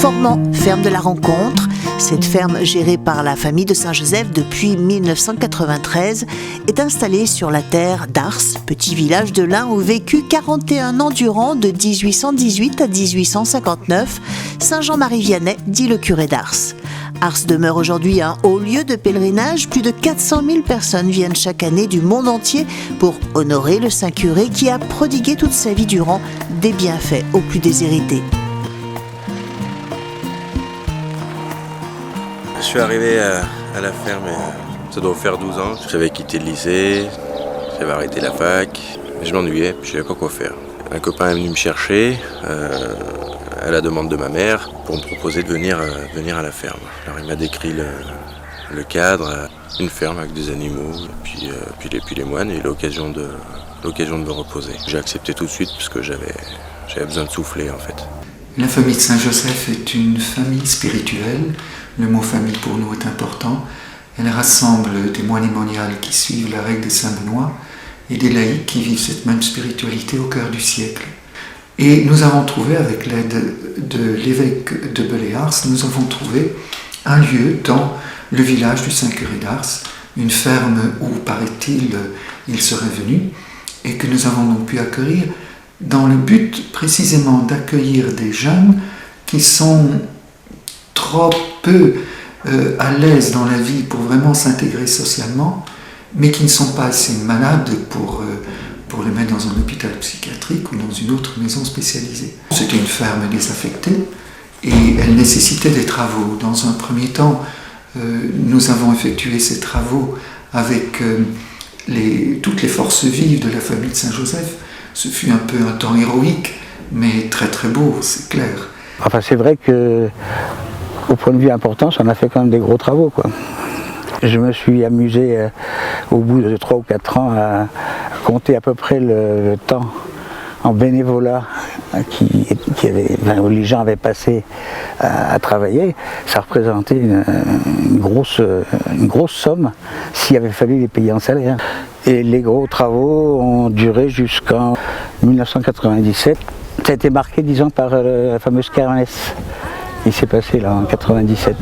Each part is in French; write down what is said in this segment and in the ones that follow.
Formant, ferme de la rencontre. Cette ferme, gérée par la famille de Saint-Joseph depuis 1993, est installée sur la terre d'Ars, petit village de l'Ain où vécut 41 ans durant, de 1818 à 1859, Saint Jean-Marie Vianney, dit le curé d'Ars. Ars demeure aujourd'hui un haut lieu de pèlerinage. Plus de 400 000 personnes viennent chaque année du monde entier pour honorer le saint curé qui a prodigué toute sa vie durant des bienfaits aux plus déshérités. Je suis arrivé à la ferme, ça doit faire 12 ans. J'avais quitté le lycée, j'avais arrêté la fac, je m'ennuyais, je savais pas quoi faire. Un copain est venu me chercher, à la demande de ma mère, pour me proposer de venir à la ferme. Alors il m'a décrit le cadre, une ferme avec des animaux, puis les moines, et l'occasion de me reposer. J'ai accepté tout de suite parce que j'avais besoin de souffler en fait. La famille de Saint-Joseph est une famille spirituelle. Le mot famille pour nous est important. Elle rassemble des moines et moniales qui suivent la règle de Saint-Benoît et des laïcs qui vivent cette même spiritualité au cœur du siècle. Et nous avons trouvé, avec l'aide de l'évêque de Beléars, nous avons trouvé un lieu dans le village du Saint-Curé d'Ars, une ferme où, paraît-il, il serait venu, et que nous avons donc pu accueillir dans le but précisément d'accueillir des jeunes qui sont trop peu à l'aise dans la vie pour vraiment s'intégrer socialement, mais qui ne sont pas assez malades pour les mettre dans un hôpital psychiatrique ou dans une autre maison spécialisée. C'était une ferme désaffectée et elle nécessitait des travaux. Dans un premier temps, nous avons effectué ces travaux avec toutes les forces vives de la famille de Saint-Joseph. Ce fut un peu un temps héroïque, mais très très beau, c'est clair. Enfin, c'est vrai que, au point de vue importance, on a fait quand même des gros travaux, quoi. Je me suis amusé au bout de 3 ou 4 ans à compter à peu près le temps en bénévolat où les gens avaient passé à travailler. Ça représentait une grosse somme s'il avait fallu les payer en salaire. Et les gros travaux ont duré jusqu'en 1997. Ça a été marqué, disons, par la fameuse kermesse qui s'est passée là en 97.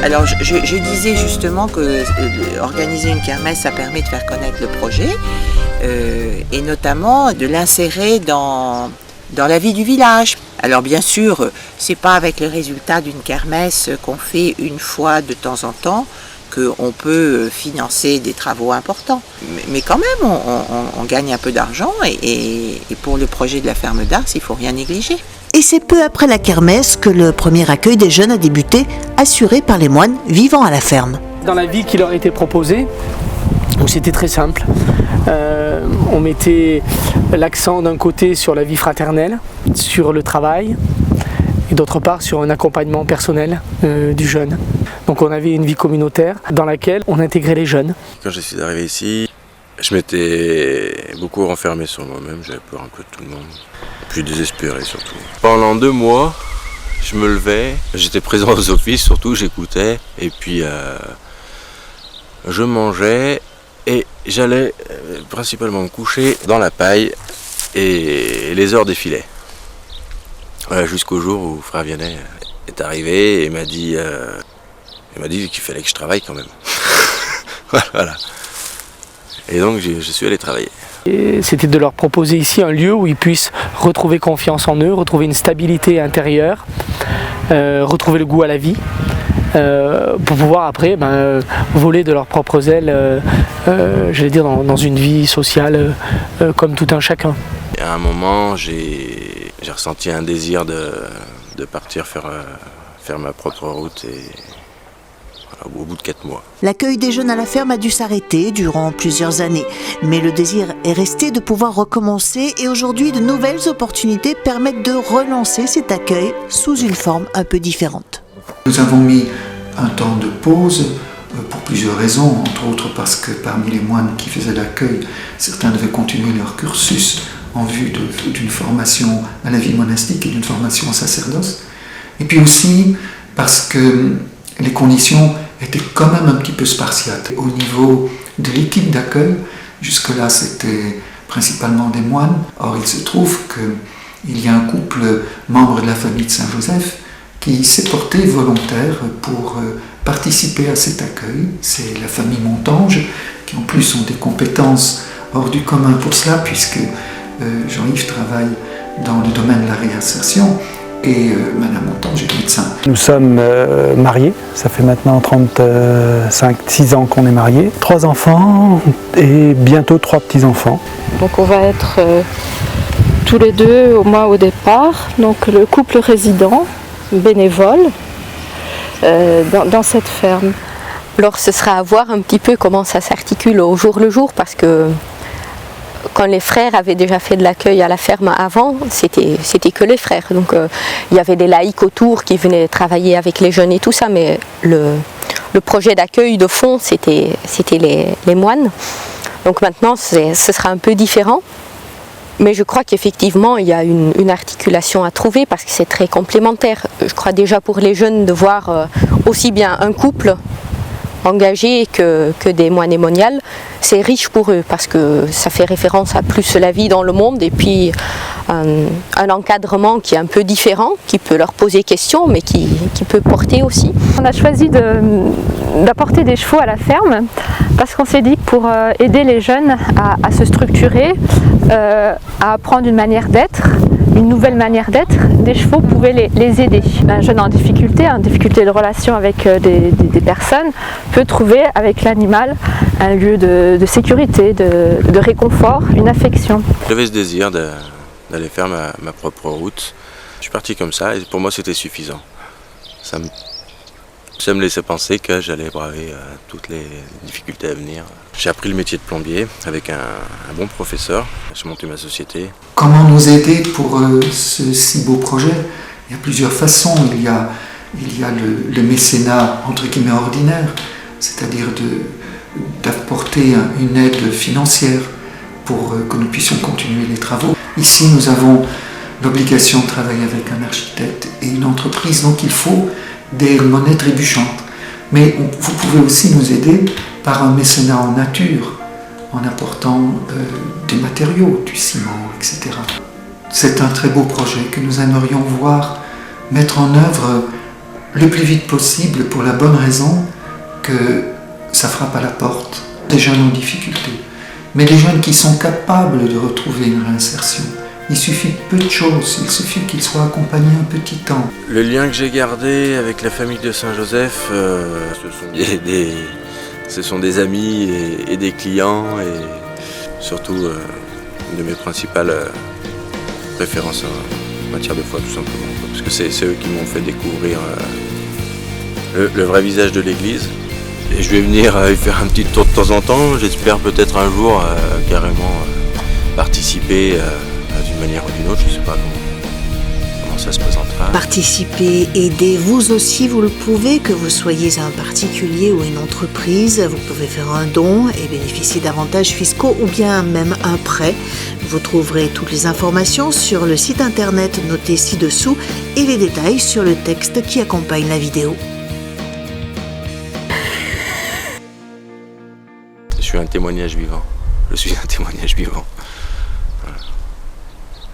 Alors je disais justement que organiser une kermesse, ça permet de faire connaître le projet et notamment de l'insérer dans la vie du village. Alors bien sûr, c'est pas avec le résultat d'une kermesse qu'on fait une fois de temps en temps qu'on peut financer des travaux importants. Mais quand même, on gagne un peu d'argent et pour le projet de la ferme d'Ars, il faut rien négliger. Et c'est peu après la kermesse que le premier accueil des jeunes a débuté, assuré par les moines vivant à la ferme. Dans la vie qui leur était proposée, c'était très simple. On mettait l'accent d'un côté sur la vie fraternelle, sur le travail, et d'autre part sur un accompagnement personnel du jeune. Donc on avait une vie communautaire dans laquelle on intégrait les jeunes. Quand je suis arrivé ici, je m'étais beaucoup renfermé sur moi-même, j'avais peur un peu de tout le monde. Puis désespéré surtout. Pendant 2 mois, je me levais, j'étais présent aux offices surtout, j'écoutais, et puis je mangeais et j'allais principalement me coucher dans la paille et les heures défilaient. Voilà, jusqu'au jour où frère Vianney est arrivé et m'a dit qu'il fallait que je travaille quand même. Voilà. Et donc je suis allé travailler. Et c'était de leur proposer ici un lieu où ils puissent retrouver confiance en eux, retrouver une stabilité intérieure, retrouver le goût à la vie, pour pouvoir après voler de leurs propres ailes, j'allais dire dans une vie sociale comme tout un chacun. À un moment, j'ai ressenti un désir de partir faire ma propre route et au bout de 4 mois. L'accueil des jeunes à la ferme a dû s'arrêter durant plusieurs années, mais le désir est resté de pouvoir recommencer et aujourd'hui de nouvelles opportunités permettent de relancer cet accueil sous une forme un peu différente. Nous avons mis un temps de pause pour plusieurs raisons, entre autres parce que parmi les moines qui faisaient l'accueil, certains devaient continuer leur cursus en vue d'une formation à la vie monastique et d'une formation au sacerdoce, et puis aussi parce que les conditions étaient quand même un petit peu spartiates. Au niveau de l'équipe d'accueil, jusque-là c'était principalement des moines. Or, il se trouve qu'il y a un couple membre de la famille de Saint-Joseph qui s'est porté volontaire pour participer à cet accueil. C'est la famille Montange, qui en plus ont des compétences hors du commun pour cela, puisque Jean-Yves travaille dans le domaine de la réinsertion et Madame Montange est médecin. Nous sommes mariés, ça fait maintenant 35-6 ans qu'on est mariés. 3 enfants et bientôt 3 petits-enfants. Donc on va être tous les deux au moins au départ, donc le couple résident, bénévole, dans cette ferme. Alors ce sera à voir un petit peu comment ça s'articule au jour le jour, parce que quand les frères avaient déjà fait de l'accueil à la ferme avant, c'était que les frères. Donc il y avait des laïcs autour qui venaient travailler avec les jeunes et tout ça, mais le projet d'accueil de fond, c'était les moines. Donc maintenant, ce sera un peu différent. Mais je crois qu'effectivement, il y a une articulation à trouver parce que c'est très complémentaire. Je crois déjà pour les jeunes de voir aussi bien un couple engagés que des moines et moniales, c'est riche pour eux parce que ça fait référence à plus la vie dans le monde et puis un encadrement qui est un peu différent, qui peut leur poser question mais qui peut porter aussi. On a choisi d'apporter des chevaux à la ferme parce qu'on s'est dit que pour aider les jeunes à se structurer, à apprendre une manière d'être, une nouvelle manière d'être, des chevaux pouvaient les aider. Un jeune en difficulté de relation avec des personnes, peut trouver avec l'animal un lieu de sécurité, de réconfort, une affection. J'avais ce désir d'aller faire ma propre route. Je suis parti comme ça et pour moi c'était suffisant. Ça me laissait penser que j'allais braver toutes les difficultés à venir. J'ai appris le métier de plombier avec un bon professeur. J'ai monté ma société. Comment nous aider pour ce si beau projet? Il y a plusieurs façons. Il y a le mécénat entre guillemets ordinaire, c'est-à-dire d'apporter une aide financière pour que nous puissions continuer les travaux. Ici, nous avons l'obligation de travailler avec un architecte et une entreprise, donc il faut des monnaies trébuchantes. Mais vous pouvez aussi nous aider par un mécénat en nature, en apportant des matériaux, du ciment, etc. C'est un très beau projet que nous aimerions voir mettre en œuvre le plus vite possible pour la bonne raison que ça frappe à la porte des jeunes en difficulté, mais des jeunes qui sont capables de retrouver une réinsertion. Il suffit de peu de choses, il suffit qu'ils soient accompagnés un petit temps. Le lien que j'ai gardé avec la famille de Saint-Joseph, ce sont des amis et des clients et surtout une de mes principales références en matière de foi tout simplement. Parce que c'est eux qui m'ont fait découvrir le vrai visage de l'église. Et je vais venir y faire un petit tour de temps en temps, j'espère peut-être un jour carrément participer d'une manière ou d'une autre, je ne sais pas comment ça se présentera. Participez, aidez, vous aussi vous le pouvez, que vous soyez un particulier ou une entreprise, vous pouvez faire un don et bénéficier d'avantages fiscaux ou bien même un prêt. Vous trouverez toutes les informations sur le site internet noté ci-dessous et les détails sur le texte qui accompagne la vidéo. Je suis un témoignage vivant. Je suis un témoignage vivant.